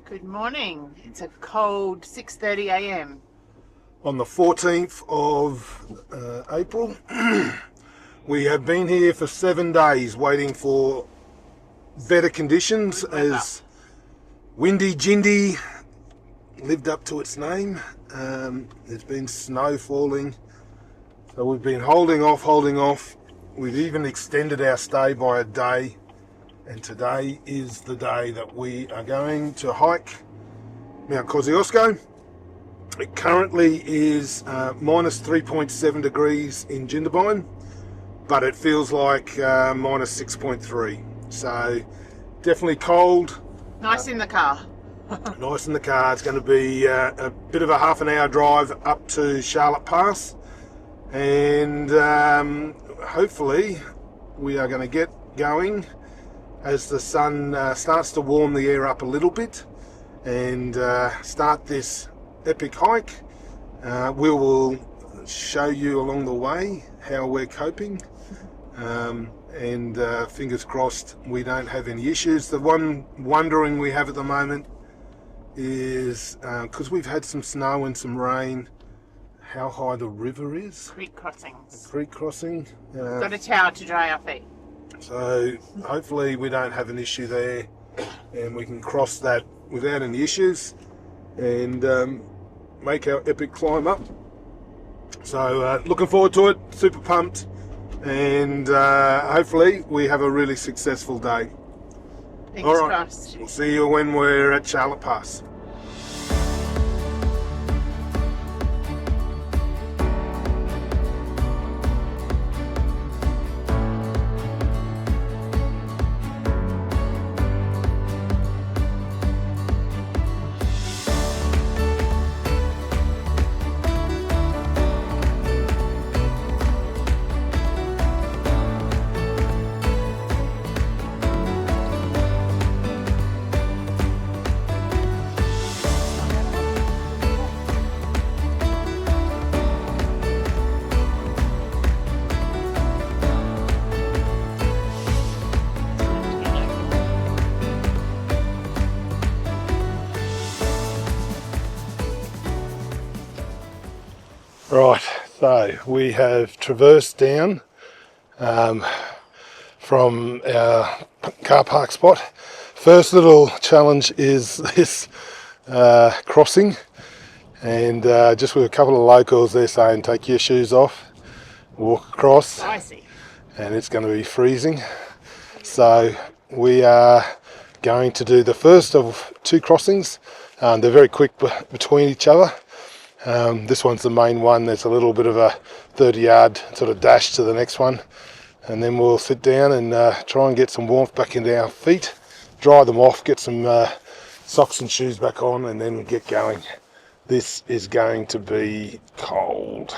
Good morning. It's a cold 6:30 a.m. On the 14th of April. We have been here for 7 days waiting for better conditions as Windy Jindy lived up to its name. There's been snow falling, so we've been holding off. We've even extended our stay by a day, and today is the day that we are going to hike Mt Kosciuszko. It currently is minus 3.7 degrees in Jindabyne, but it feels like minus 6.3. So definitely cold. Nice in the car. Nice in the car. It's going to be a bit of a half an hour drive up to Charlotte Pass, and hopefully we are going to get going as the sun starts to warm the air up a little bit and start this epic hike. We will show you along the way how we're coping, and fingers crossed we don't have any issues. The one wondering we have at the moment is because we've had some snow and some rain, how high the river is. Creek crossings. Creek crossing. Got a towel to dry our feet. So hopefully we don't have an issue there and we can cross that without any issues and make our epic climb up. So looking forward to it, super pumped, and hopefully we have a really successful day. Fingers crossed. We'll see you when we're at Charlotte Pass. Right, so we have traversed down from our car park spot. First little challenge is this crossing, and just with a couple of locals, they're saying take your shoes off, walk across. Icy. And it's going to be freezing. So we are going to do the first of two crossings. They're very quick between each other. This one's the main one. There's a little bit of a 30-yard sort of dash to the next one, and then we'll sit down and try and get some warmth back into our feet, dry them off, get some socks and shoes back on, and then get going. This is going to be cold.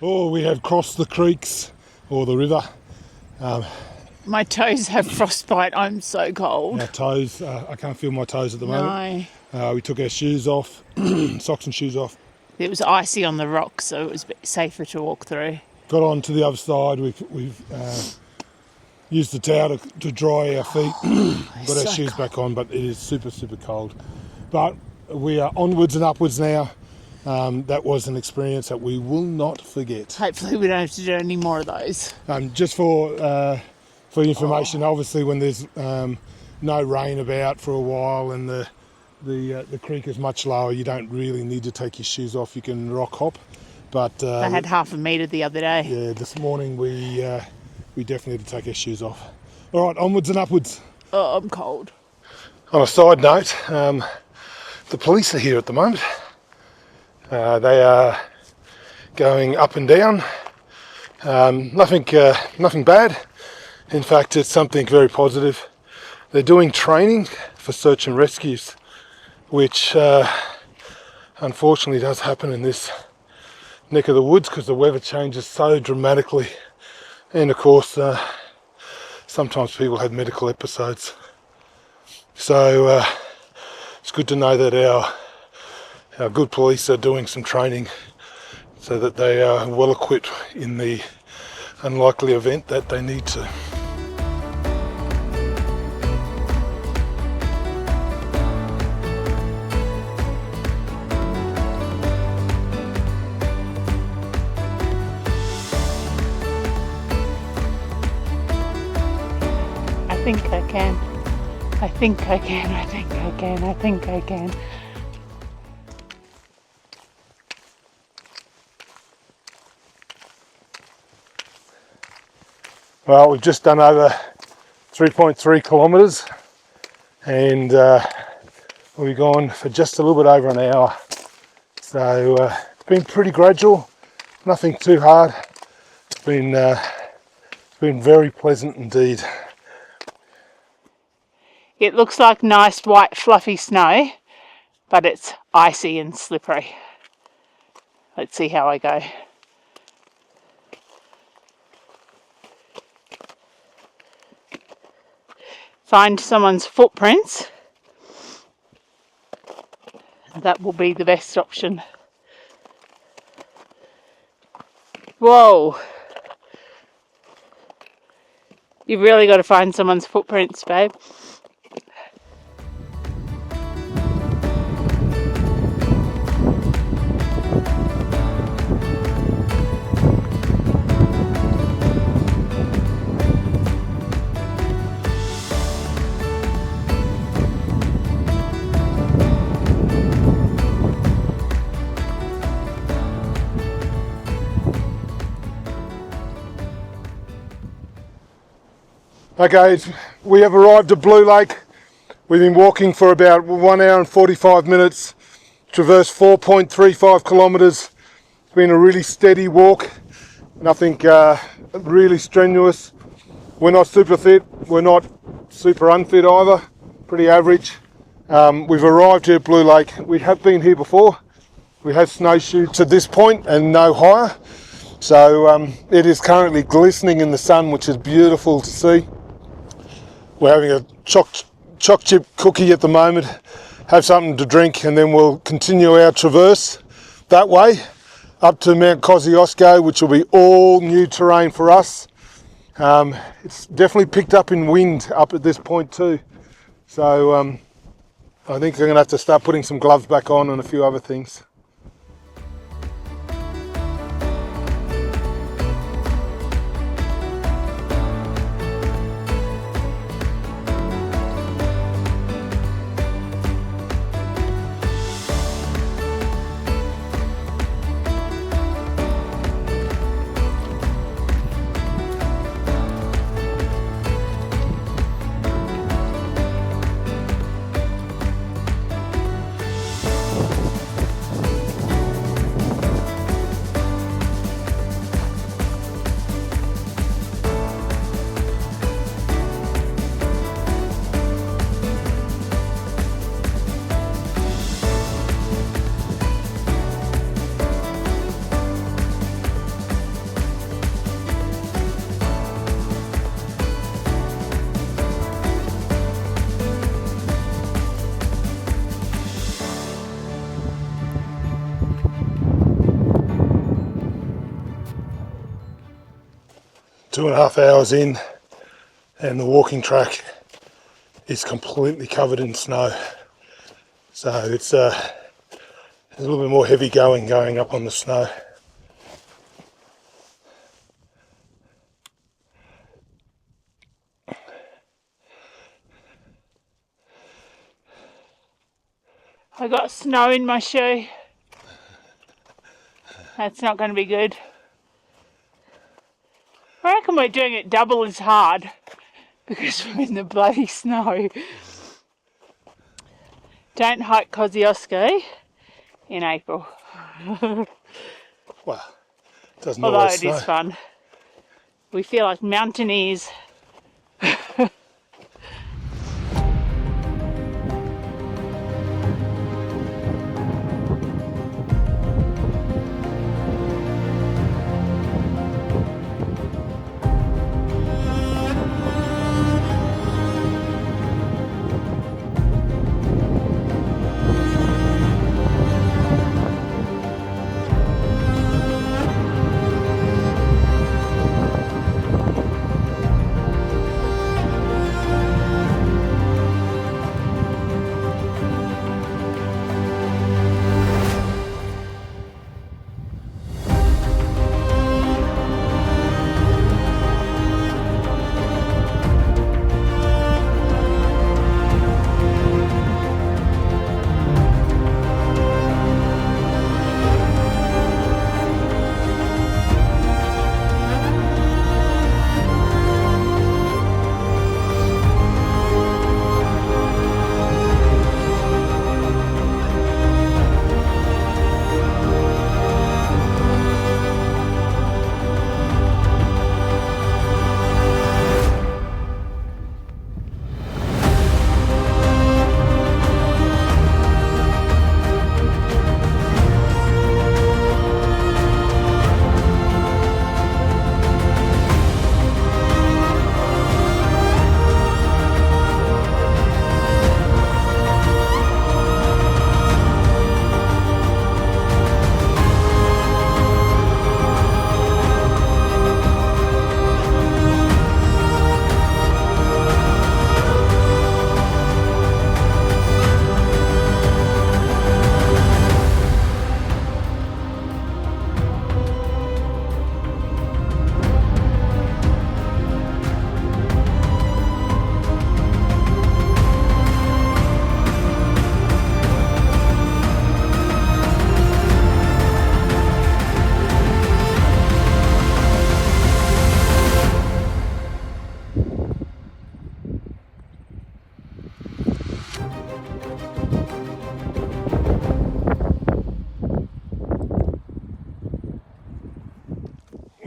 Oh, we have crossed the creeks or the river. My toes have frostbite. I'm so cold. Our toes, I can't feel my toes at the moment. No. We took our shoes off, socks and shoes off. It was icy on the rocks, so it was a bit safer to walk through. Got on to the other side. We've used the towel to dry our feet. Got our shoes back on, but it is super, super cold. But we are onwards and upwards now. That was an experience that we will not forget. Hopefully we don't have to do any more of those. Just for information, obviously when there's no rain about for a while and the creek is much lower, you don't really need to take your shoes off. You can rock hop. But they had half a metre the other day. Yeah, this morning we definitely had to take our shoes off. All right, onwards and upwards. Oh, I'm cold. On a side note, the police are here at the moment. They are going up and down. Nothing bad. In fact, it's something very positive. They're doing training for search and rescues, which unfortunately does happen in this neck of the woods because the weather changes so dramatically, and of course sometimes people have medical episodes. So it's good to know that our good police are doing some training so that they are well equipped in the unlikely event that they need to. think I can. I think I can. I think I can. I think I can. Well, we've just done over 3.3 kilometres and we've gone for just a little bit over an hour. So it's been pretty gradual, nothing too hard. It's been very pleasant indeed. It looks like nice white fluffy snow, but it's icy and slippery. Let's see how I go. Find someone's footprints. That will be the best option. Whoa! You've really got to find someone's footprints, babe. Okay, we have arrived at Blue Lake. We've been walking for about 1 hour and 45 minutes, traversed 4.35 kilometres. It's been a really steady walk, nothing really strenuous. We're not super fit, we're not super unfit either, pretty average. We've arrived here at Blue Lake. We have been here before. We have snowshoed to this point and no higher. So it is currently glistening in the sun, which is beautiful to see. We're having a choc chip cookie at the moment, have something to drink, and then we'll continue our traverse that way up to Mt Kosciuszko, which will be all new terrain for us. It's definitely picked up in wind up at this point too. So I think I'm going to have to start putting some gloves back on and a few other things. Two and a half hours in, and the walking track is completely covered in snow. So it's a little bit more heavy going up on the snow. I got snow in my shoe. That's not going to be good. I reckon we're doing it double as hard because we're in the bloody snow. Don't hike Kosciuszko in April. Well, it doesn't Although always it is fun. We feel like mountaineers.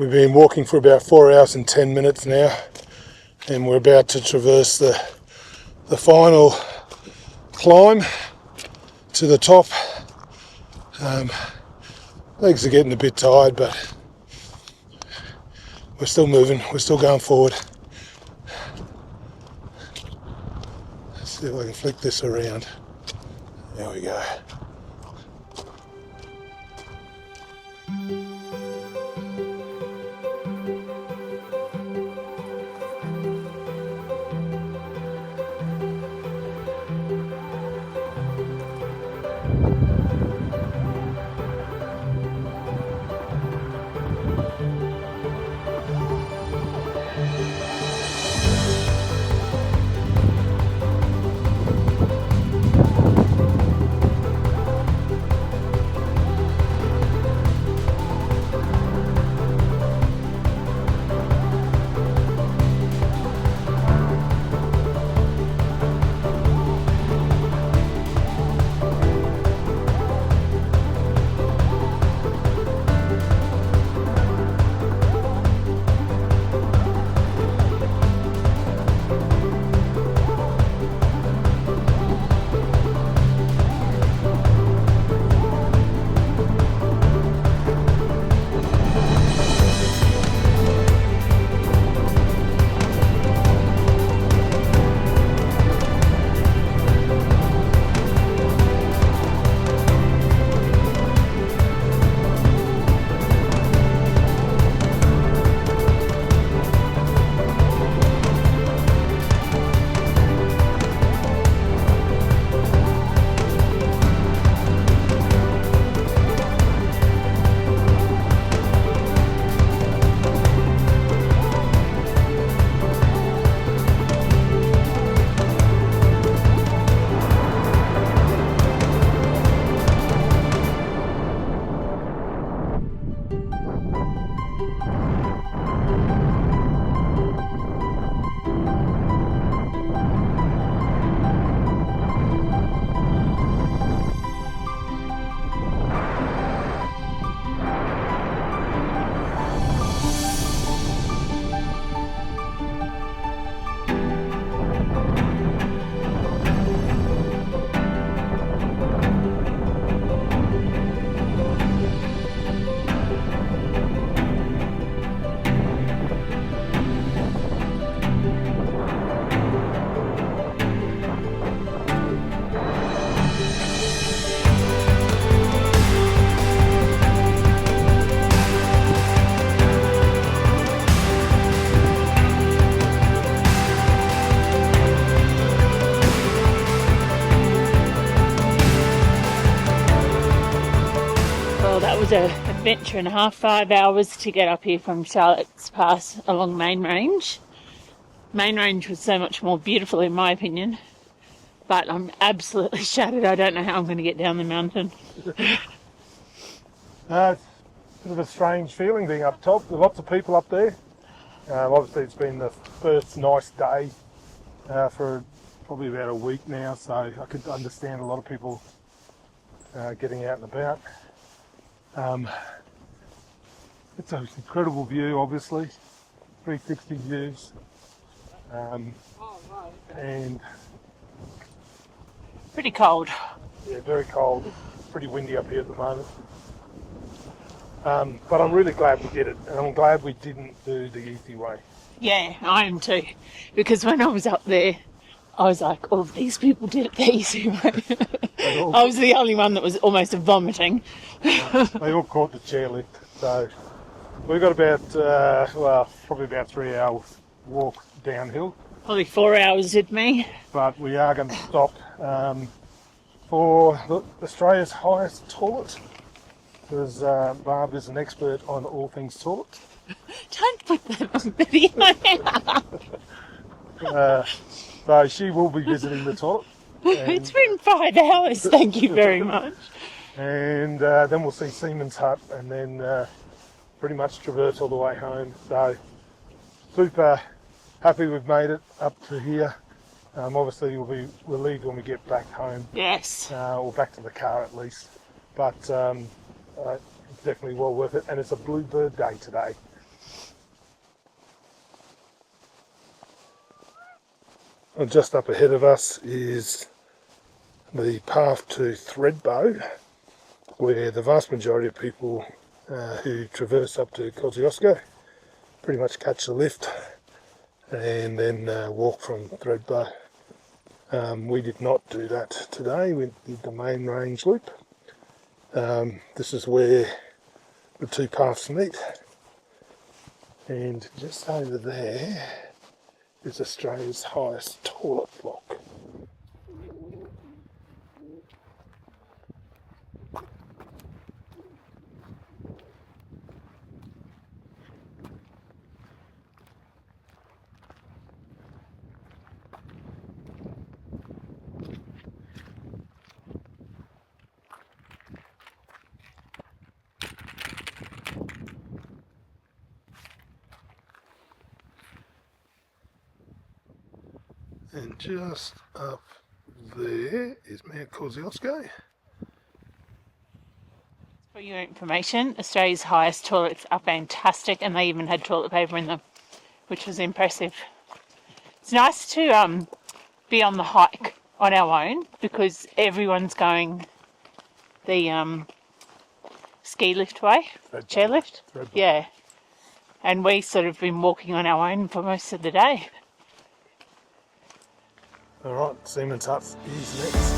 We've been walking for about 4 hours and 10 minutes now, and we're about to traverse the final climb to the top. Legs are getting a bit tired, but we're still moving, we're still going forward. Let's see if I can flick this around. There we go. An adventure and a half, 5 hours to get up here from Charlotte's Pass along Main Range. Main Range was so much more beautiful in my opinion, but I'm absolutely shattered. I don't know how I'm going to get down the mountain. It's a bit of a strange feeling being up top. There are lots of people up there. Obviously it's been the first nice day for probably about a week now, so I could understand a lot of people getting out and about. It's an incredible view, obviously, 360 views, and pretty cold. Yeah, very cold. Pretty windy up here at the moment. But I'm really glad we did it, and I'm glad we didn't do the easy way. Yeah, I am too, because when I was up there, I was like, oh, these people did it the easy way. I was the only one that was almost vomiting. They all caught the chairlift, so we've got about, probably about 3 hours walk downhill. Probably 4 hours with me. But we are going to stop for Australia's highest toilet, because Barb is an expert on all things toilet. Don't put that on video. So she will be visiting the toilet. It's been 5 hours, thank you very much. And then we'll see Seaman's Hut, and then pretty much traverse all the way home. So super happy we've made it up to here. Obviously we'll be relieved when we get back home. Yes. Or back to the car at least. But it's definitely well worth it. And it's a bluebird day today. Well, just up ahead of us is the path to Thredbo, where the vast majority of people who traverse up to Kosciuszko pretty much catch the lift and then walk from Thredbo. We did not do that today. We did the main range loop. This is where the two paths meet, and just over there is Australia's highest toilet block. And just up there is Mt Kosciuszko. For your information, Australia's highest toilets are fantastic, and they even had toilet paper in them, which was impressive. It's nice to be on the hike on our own because everyone's going the ski lift way, chairlift. Yeah, and we sort of been walking on our own for most of the day. Alright, Seaman's Hut is next.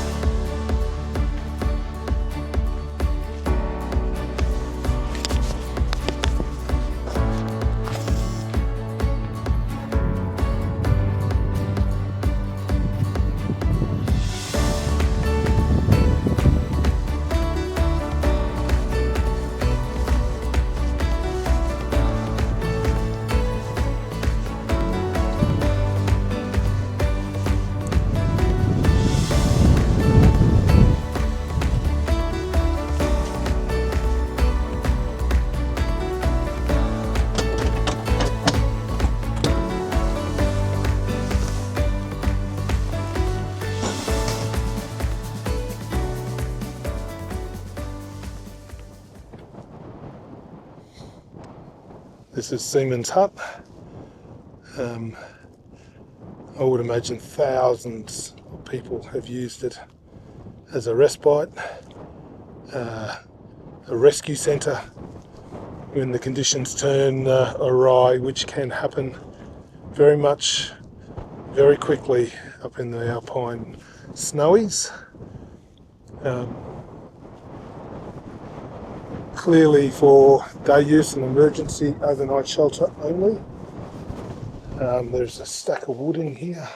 This is Seaman's Hut. I would imagine thousands of people have used it as a respite, a rescue centre when the conditions turn awry, which can happen very quickly up in the alpine snowies. Clearly for day use and emergency overnight shelter only. There's a stack of wood in here.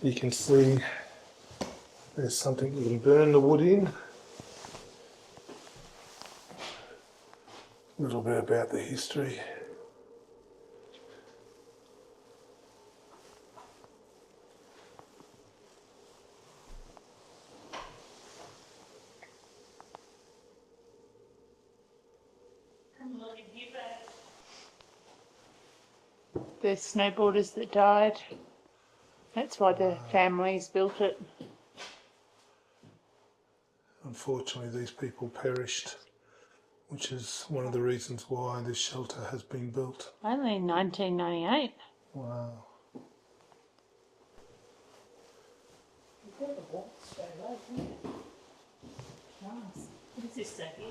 You can see there's something you can burn the wood in. A little bit about the history. The snowboarders that died. That's why the families built it. Unfortunately, these people perished, which is one of the reasons why this shelter has been built. Only in 1998. Wow. Nice. What is this stuff here?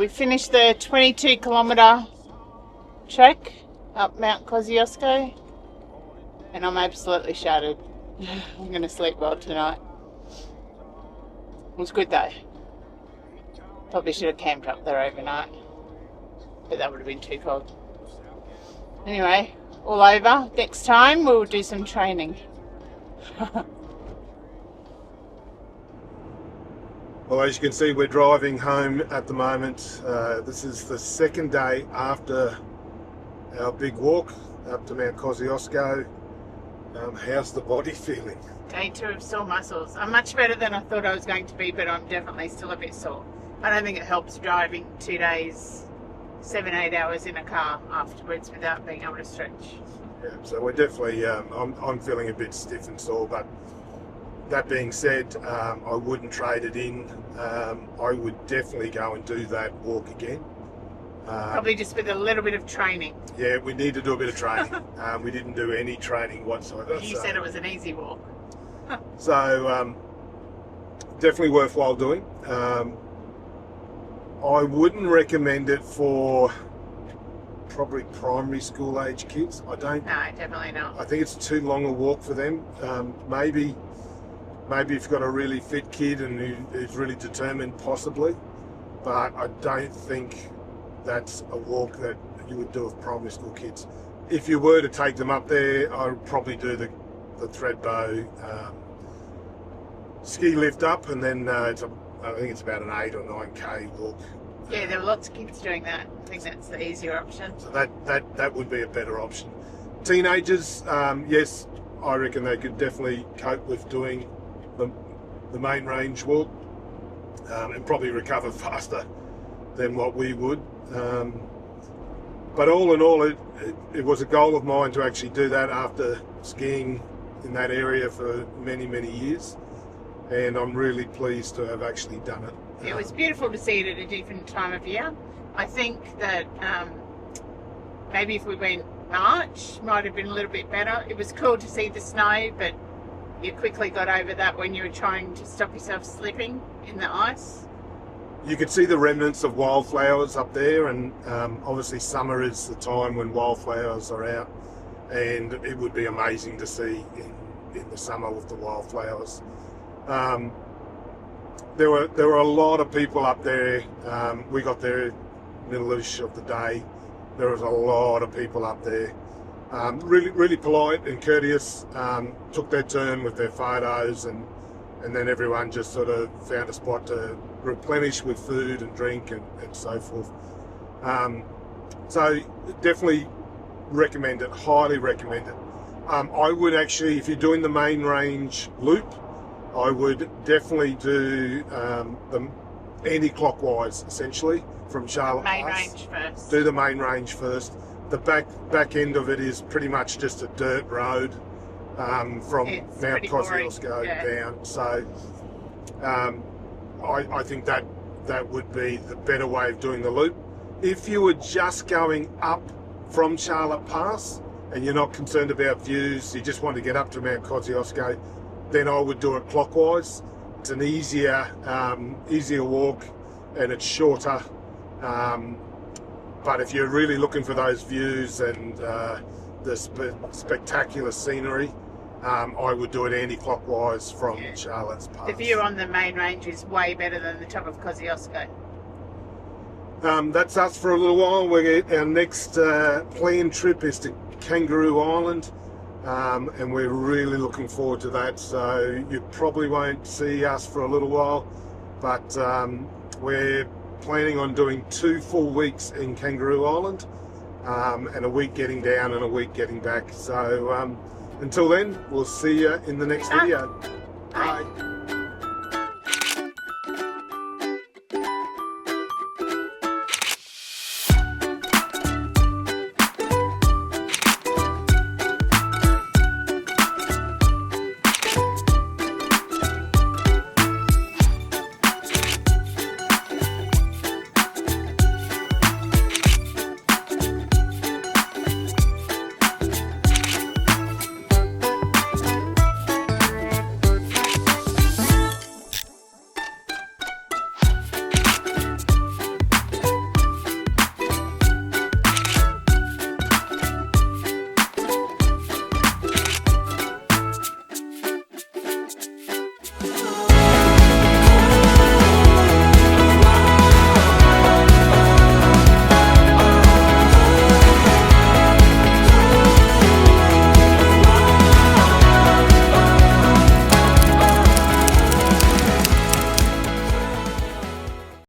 we finished the 22-kilometre trek up Mt Kosciuszko, and I'm absolutely shattered. I'm going to sleep well tonight. It was good though. Probably should have camped up there overnight, but that would have been too cold. Anyway, all over. Next time we'll do some training. Well, as you can see, we're driving home at the moment. This is the second day after our big walk up to Mt Kosciuszko. How's the body feeling? Day 2 of sore muscles. I'm much better than I thought I was going to be, but I'm definitely still a bit sore. I don't think it helps driving 2 days, 7-8 hours in a car afterwards without being able to stretch. Yeah, so we're definitely, I'm feeling a bit stiff and sore, but that being said, I wouldn't trade it in. I would definitely go and do that walk again. Probably just with a little bit of training. Yeah, we need to do a bit of training. We didn't do any training whatsoever. You said it was an easy walk. So definitely worthwhile doing. I wouldn't recommend it for probably primary school age kids. I don't. No, definitely not. I think it's too long a walk for them. Maybe if you've got a really fit kid and who's really determined, possibly. But I don't think that's a walk that you would do with primary school kids. If you were to take them up there, I would probably do the Threadbow ski lift up, and then I think it's about an 8 or 9k walk. Yeah, there were lots of kids doing that. I think that's the easier option. So that would be a better option. Teenagers, yes, I reckon they could definitely cope with doing the main range walk and probably recover faster than what we would. But all in all, it was a goal of mine to actually do that after skiing in that area for many, many years. And I'm really pleased to have actually done it. It was beautiful to see it at a different time of year. I think that maybe if we went March, might have been a little bit better. It was cool to see the snow, but you quickly got over that when you were trying to stop yourself slipping in the ice. You could see the remnants of wildflowers up there, and obviously summer is the time when wildflowers are out, and it would be amazing to see in the summer with the wildflowers. There were a lot of people up there. We got there middle-ish of the day. There was a lot of people up there. Really polite and courteous. Took their turn with their photos, and then everyone just sort of found a spot to replenish with food and drink and so forth. So definitely recommend it, highly recommend it. I would actually, if you're doing the main range loop, I would definitely do them anti-clockwise, essentially, from Charlotte Main Pass. range first. Do the main range first. The back end of it is pretty much just a dirt road from It's Mt pretty boring, Kosciuszko yeah. down. So I think that would be the better way of doing the loop. If you were just going up from Charlotte Pass and you're not concerned about views, you just want to get up to Mt Kosciuszko, then I would do it clockwise. It's an easier walk, and it's shorter. But if you're really looking for those views and the spectacular scenery, I would do it anti-clockwise from Charlotte's Pass. The view on the main range is way better than the top of Kosciuszko. That's us for a little while. Our next planned trip is to Kangaroo Island, and we're really looking forward to that. So you probably won't see us for a little while, but we're planning on doing 2 full weeks in Kangaroo Island, and a week getting down and a week getting back. So until then, we'll see you in the next video.